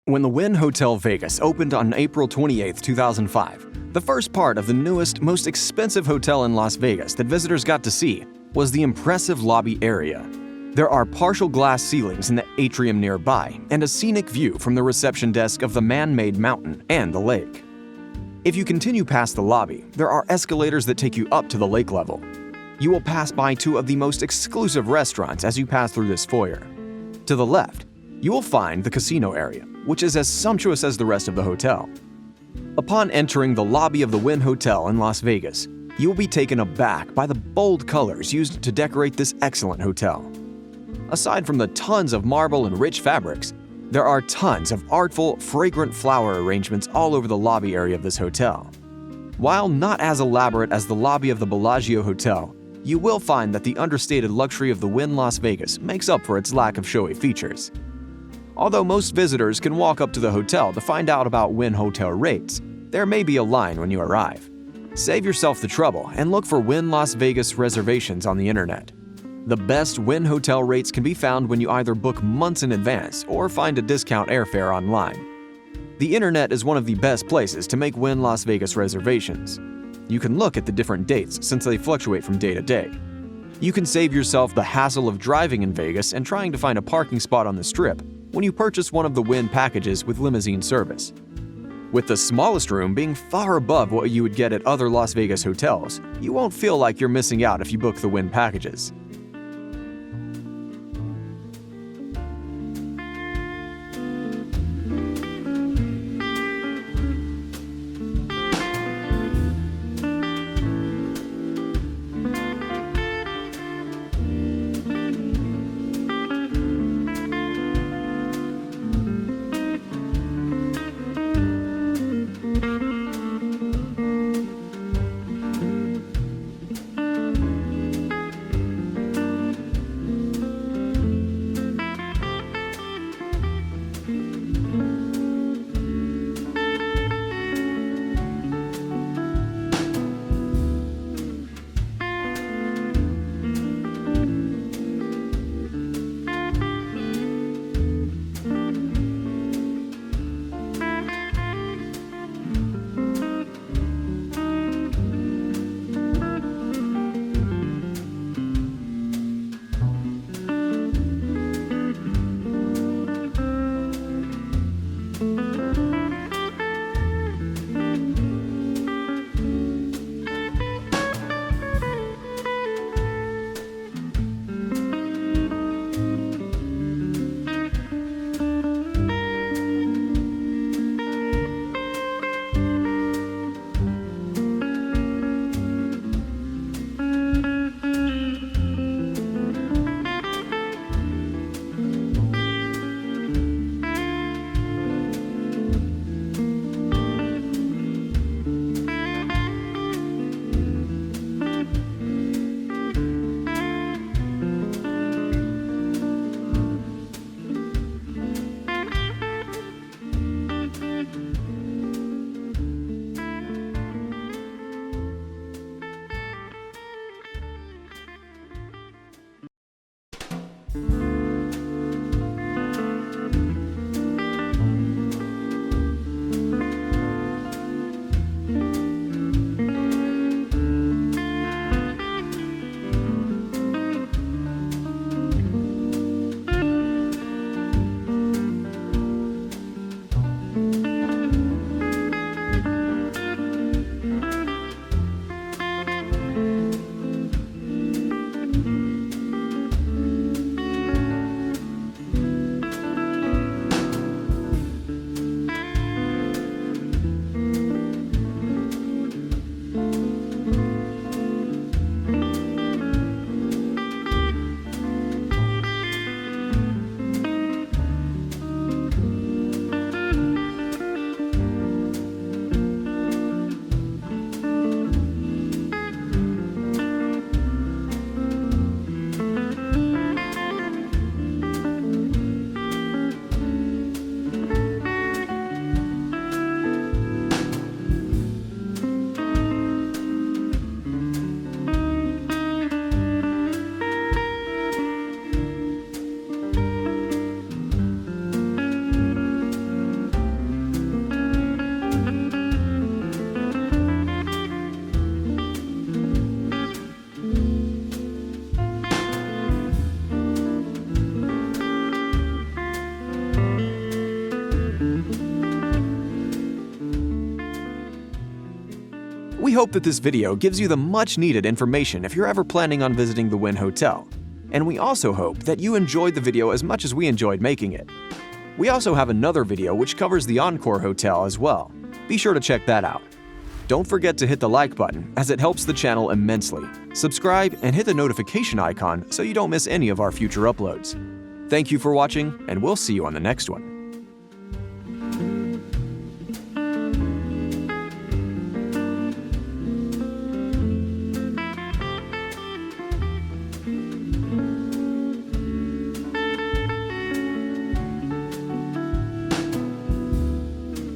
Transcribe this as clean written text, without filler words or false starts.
When the Wynn Hotel Vegas opened on April 28, 2005, the first part of the newest, most expensive hotel in Las Vegas that visitors got to see was the impressive lobby area. There are partial glass ceilings in the atrium nearby and a scenic view from the reception desk of the man-made mountain and the lake. If you continue past the lobby, there are escalators that take you up to the lake level. You will pass by two of the most exclusive restaurants as you pass through this foyer. To the left, you will find the casino area, which is as sumptuous as the rest of the hotel. Upon entering the lobby of the Wynn Hotel in Las Vegas, you will be taken aback by the bold colors used to decorate this excellent hotel. Aside from the tons of marble and rich fabrics, there are tons of artful, fragrant flower arrangements all over the lobby area of this hotel. While not as elaborate as the lobby of the Bellagio Hotel, you will find that the understated luxury of the Wynn Las Vegas makes up for its lack of showy features. Although most visitors can walk up to the hotel to find out about Wynn hotel rates, there may be a line when you arrive. Save yourself the trouble and look for Wynn Las Vegas reservations on the internet. The best Wynn hotel rates can be found when you either book months in advance or find a discount airfare online. The internet is one of the best places to make Wynn Las Vegas reservations. You can look at the different dates since they fluctuate from day to day. You can save yourself the hassle of driving in Vegas and trying to find a parking spot on the Strip when you purchase one of the Wynn packages with limousine service. With the smallest room being far above what you would get at other Las Vegas hotels, you won't feel like you're missing out if you book the Wynn packages. hope that this video gives you the much-needed information if you're ever planning on visiting the Wynn Hotel. And we also hope that you enjoyed the video as much as we enjoyed making it. We also have another video which covers the Encore Hotel as well. Be sure to check that out. Don't forget to hit the like button, as it helps the channel immensely. Subscribe and hit the notification icon so you don't miss any of our future uploads. Thank you for watching, and we'll see you on the next one.